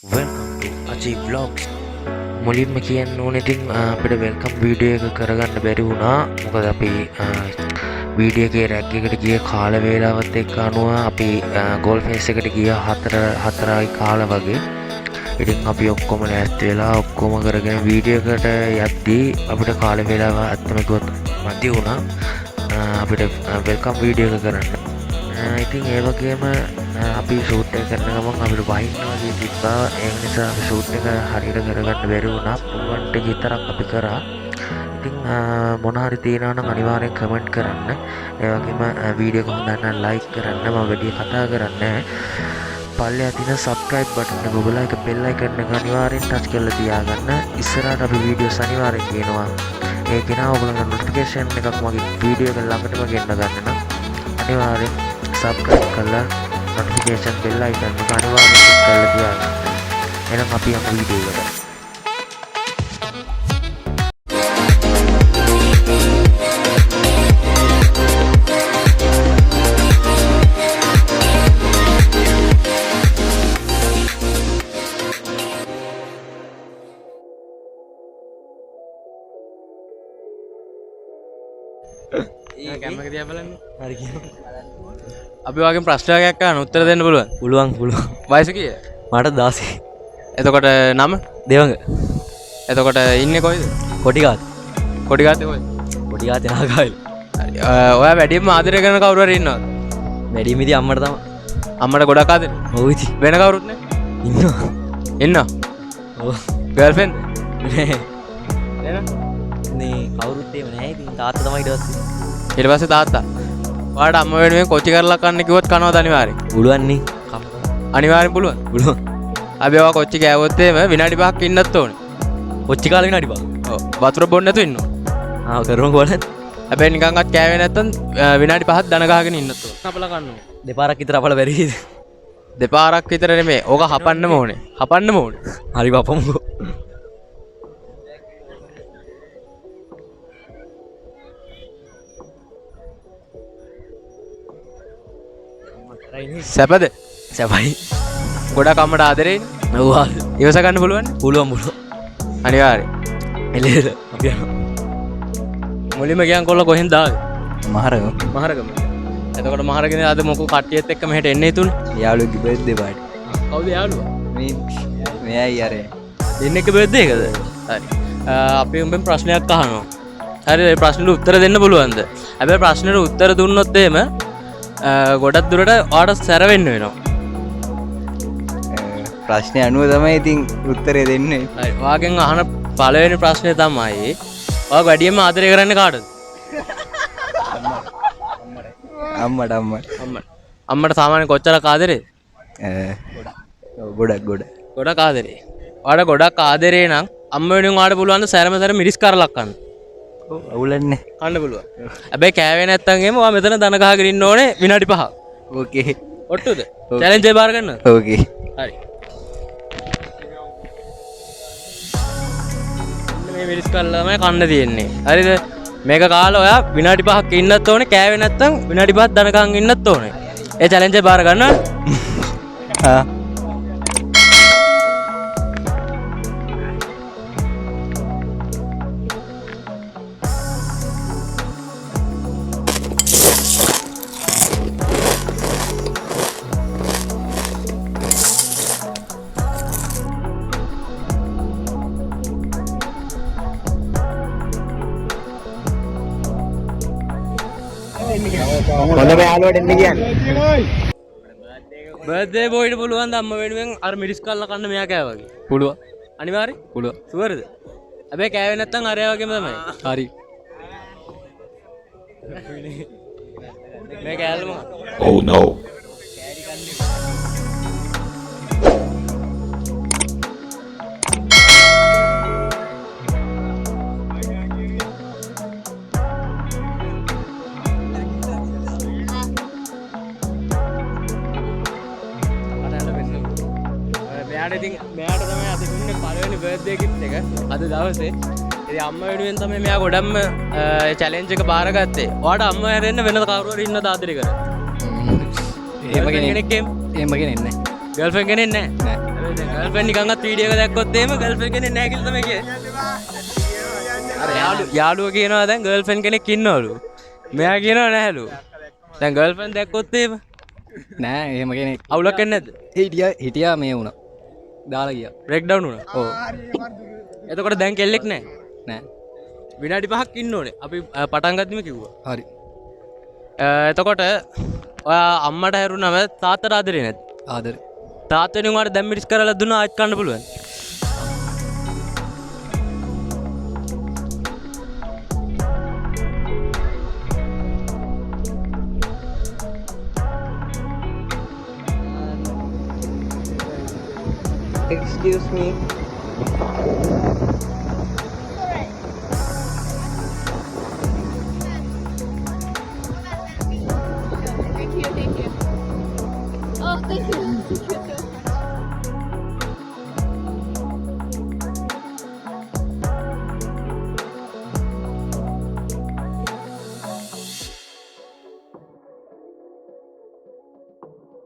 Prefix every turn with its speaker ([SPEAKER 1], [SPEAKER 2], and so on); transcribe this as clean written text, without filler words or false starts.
[SPEAKER 1] Welcome to Achi Vlogs. මුලින්ම කියන්න ඕනේ ඉතින් අපිට වෙල්කම් වීඩියෝ එක කරගන්න බැරි වුණා. මොකද අපි වීඩියෝ එකේ රැග් එකට ගිය කාල වේලාවත් එක්ක අනුව අපි ගෝල් ෆේස් එකට ගිය 4යි කාලා වගේ. ඉතින් අපි ඔක්කොම ලෑස්ති වෙලා ඔක්කොම කරගෙන වීඩියෝ එකට යද්දී අපිට කාල වේලාව අත්තම ගොත් මදි වුණා. අපිට වෙල්කම් වීඩියෝ එක කරන්න. ඉතින් ඒ වගේම අපි ෂූට් එක කරන ගමන් අපිට වහින්න වගේ තිබ්බා. ඒ නිසා අපි ෂූට් එක හරියට කරගන්න බැරි වුණා. පුළුවන් ටික විතරක් අපි කරා. ඉතින් මොන හරි තියෙනවා නම් අනිවාර්යෙන් කමෙන්ට් කරන්න. ඒ වගේම වීඩියෝ එක හොඳ නම් ලයික් කරන්න. මම වැඩි කතා කරන්නේ නැහැ. පල්ලෙහා තියෙන subscribe button එක ඔබලා එක bell icon එක අනිවාර්යෙන් touch කරලා තියාගන්න. ඉස්සරහට අපි වීඩියෝස් අනිවාර්යෙන් ගේනවා. ඒක නා ඔයගොල්ලන්ට notification එකක් මගේ වීඩියෝ එක ළඟටම ගෙන්න ගන්න නම් අනිවාර්යෙන් subscribe කරලා notification bell icon එක අනිවාර්යෙන් click කරලා තියාගන්න. එහෙනම් අපි යමු වීඩියෝ එකට.
[SPEAKER 2] කැමක දිහා බලන්න. හරි කියනවා. අපි වගේ ප්‍රශ්නයක් අහන්න උත්තර දෙන්න පුළුවන්.
[SPEAKER 3] පුළුවන්.
[SPEAKER 2] වයස කීයද?
[SPEAKER 3] මට 16.
[SPEAKER 2] එතකොට නම?
[SPEAKER 3] දෙවඟ.
[SPEAKER 2] එතකොට ඉන්නේ කොයිද?
[SPEAKER 3] කොටිගාත.
[SPEAKER 2] කොටිගාතේ කොයිද?
[SPEAKER 3] කොටිගාතේ නාගාවිල.
[SPEAKER 2] හරි. ඔයා වැඩිම ආදරය කරන කවුරු හරි ඉන්නවද?
[SPEAKER 3] වැඩිම ඉතින් අම්මට තමයි.
[SPEAKER 2] අම්මට ගොඩක් ආදරේ?
[SPEAKER 3] ඔව් ඉතින්.
[SPEAKER 2] වෙන කවුරුත් නැහැ?
[SPEAKER 3] ඉන්නවා.
[SPEAKER 2] ඉන්නවා?
[SPEAKER 3] ඔව්.
[SPEAKER 2] ගර්ල්ෆ්‍රෙන්ඩ්?
[SPEAKER 3] නෑ.
[SPEAKER 2] එන?
[SPEAKER 3] නේ කවුරුත් එහෙම නැහැ. ඉතින් තාත්තා තමයි ඊට පස්සේ.
[SPEAKER 2] ඊට පස්සේ තාත්තා. ඔයාට අම්ම වෙනුවෙන් කොච්චි කරලා කන්න කිව්වොත් කනවද අනිවාර්යෙන්?
[SPEAKER 3] පුළුවන් නේ.
[SPEAKER 2] අනිවාර්යෙන් පුළුවන්.
[SPEAKER 3] පුළුවන්.
[SPEAKER 2] අපි ඔයා කොච්චි කෑවොත් එහෙම විනාඩි 5ක් ඉන්නත් ඕනේ.
[SPEAKER 3] කොච්චි කාලේ විනාඩි 5.
[SPEAKER 2] ඔව්. වතුර බොන්න නැතුව ඉන්න ඕනේ.
[SPEAKER 3] ආ කරමු කොහොමද?
[SPEAKER 2] හැබැයි නිකන්වත් කෑවේ නැත්තම් විනාඩි 5ක් දන ගහගෙන ඉන්නත් ඕනේ. අපලා කන්න ඕනේ.
[SPEAKER 3] දෙපාරක් විතර අපල බැරිද?
[SPEAKER 2] දෙපාරක් විතර නෙමෙයි. ඕක හපන්නම ඕනේ. හපන්නම ඕනේ.
[SPEAKER 3] හරි බපමුකෝ.
[SPEAKER 2] සැපද?
[SPEAKER 3] සැපයි.
[SPEAKER 2] ගොඩක් අම්මට ආදරේනේ.
[SPEAKER 3] ඔව් ආ.
[SPEAKER 2] ඉවස ගන්න පුළුවන්?
[SPEAKER 3] පුළුවන්.
[SPEAKER 2] අනිවාර්යෙන්.
[SPEAKER 3] එලෙල අපි යනවා.
[SPEAKER 2] මුලින්ම ගියන් කොල්ල කොහෙන්ද ආවේ?
[SPEAKER 3] මහරගම.
[SPEAKER 2] මහරගම. එතකොට මහරගමේ අද මොකෝ කට්ටියත් එක්ක මෙහෙට එන්නේ තුනේ.
[SPEAKER 3] යාළුවෙක්ගේ බර්ත්ඩේ පාටි.
[SPEAKER 2] කවුද යාළුවා?
[SPEAKER 3] මෙයයි අර
[SPEAKER 2] දෙන්නෙක්ගේ බර්ත්ඩේ එකද? හරි. අපි උඹෙන් ප්‍රශ්නයක් අහනවා. හරි ඒ ප්‍රශ්නෙට උත්තර දෙන්න පුළුවන්ද? හැබැයි ප්‍රශ්නෙට උත්තර දුන්නොත් එහෙම ගොඩක් දුරට ඔයාට සැර වෙන්න වෙනවා.
[SPEAKER 3] ප්‍රශ්නය අනුව තමයි ඉතින් උත්තරේ දෙන්නේ.
[SPEAKER 2] හරි. ඔයාගෙන් අහන පළවෙනි ප්‍රශ්නේ තමයි ඔයා වැඩියෙන්ම ආදරය කරන්නේ කාටද?
[SPEAKER 3] අම්මට.
[SPEAKER 2] අම්මට සාමාන්‍යයෙන් කොච්චරක් ආදරේද?
[SPEAKER 3] ගොඩක්
[SPEAKER 2] ආදරේ. ඔයාට ගොඩක් ආදරේ නම් අම්ම වෙනුවෙන් ඔයාට පුළුවන් ද සැරම සැර මිරිස් කරලක් කන්න?
[SPEAKER 3] අවුලන්නේ.
[SPEAKER 2] කන්න පුළුවන්. හැබැයි කෑවේ නැත්තම් එහෙම ඔයා මෙතන දන ගහගෙන ඉන්න ඕනේ විනාඩි 5ක්.
[SPEAKER 3] ඕකේ.
[SPEAKER 2] ඔට්ටුද? චැලෙන්ජ් එක බාර ගන්නවද?
[SPEAKER 3] ඕකේ.
[SPEAKER 2] හරි. මේ මිරිස් කරලා තමයි කන්න තියෙන්නේ. හරිද? මේක කාලා ඔයා විනාඩි 5ක් ඉන්නත් ඕනේ. කෑවේ නැත්තම් විනාඩි 5ක් දන ගහන් ඉන්නත් ඕනේ. ඒ චැලෙන්ජ් එක බාර ගන්නවද?
[SPEAKER 3] ආ.
[SPEAKER 4] හොඳම යාළුවට එන්න කියන්නේ.
[SPEAKER 2] බර්ත්ඩේ බෝයිට පුළුවන් ද අම්ම වෙනුවෙන් අර මිරිස් කරලා කන්න මෙයා කෑවා වගේ?
[SPEAKER 3] පුළුවන්.
[SPEAKER 2] අනිවාර්යෙන්?
[SPEAKER 3] පුළුවන්.
[SPEAKER 2] ෂුවර්ද? හැබැයි කෑවේ නැත්තම් අරයා වගේම තමයි.
[SPEAKER 3] හරි.
[SPEAKER 2] මේ කෑල්ල මොකක්ද?
[SPEAKER 4] Oh no.
[SPEAKER 2] මෙයාට තමයි අද දුන්නේ පළවෙනි බර්ත්ඩේ ගිෆ්ට් එක අද දවසේ. ඉතින් අම්මා වෙනුවෙන් තමයි මෙයා ගොඩක්ම චැලෙන්ජ් එක බාරගත්තේ. ඔයාට අම්මා හැරෙන්න වෙන කවුරු හරි ඉන්නවද ආදරේ කරන්නේ? එහෙම කෙනෙක් එහෙම කෙනෙක් නැහැ. ගර්ල්ෆ්‍රෙන්ඩ් කෙනෙක් නැහැ. ගල්ෆ්‍රෙන්ඩ් නිකන්වත් වීඩියෝ එක දැක්කොත් එහෙම ගල්ෆ්‍රෙන්ඩ් කෙනෙක් නැහැ කියලා තමයි කියන්නේ. අර යාළුවා කියනවා දැන් ගර්ල්ෆ්‍රෙන්ඩ් කෙනෙක් ඉන්නවලු. මෙයා කියනවා නැහැලු. දැන් ගර්ල්ෆ්‍රෙන්ඩ් දැක්කොත් එහෙම
[SPEAKER 3] නෑ එහෙම කෙනෙක්
[SPEAKER 2] අවුලක් වෙන්නේ නැද්ද?
[SPEAKER 3] හිටියා මේ වුණා. දාලා ගියා.
[SPEAKER 2] බ්‍රේක් ඩවුන් වුණා.
[SPEAKER 3] ඔව්.
[SPEAKER 2] එතකොට දැන් කෙල්ලෙක් නැහැ.
[SPEAKER 3] නෑ.
[SPEAKER 2] විනාඩි 5ක් ඉන්න ඕනේ. අපි පටන් ගද්දිම කිව්වා.
[SPEAKER 3] හරි.
[SPEAKER 2] එතකොට ඔයා අම්මට හැරුණාම තාත්තට ආදරේ නැද්ද?
[SPEAKER 3] ආදරේ.
[SPEAKER 2] තාත්තෙන් උඹට දැන් මිරිස් කරලා දුන්නා ආයෙත් කන්න පුළුවන්.
[SPEAKER 4] Excuse me.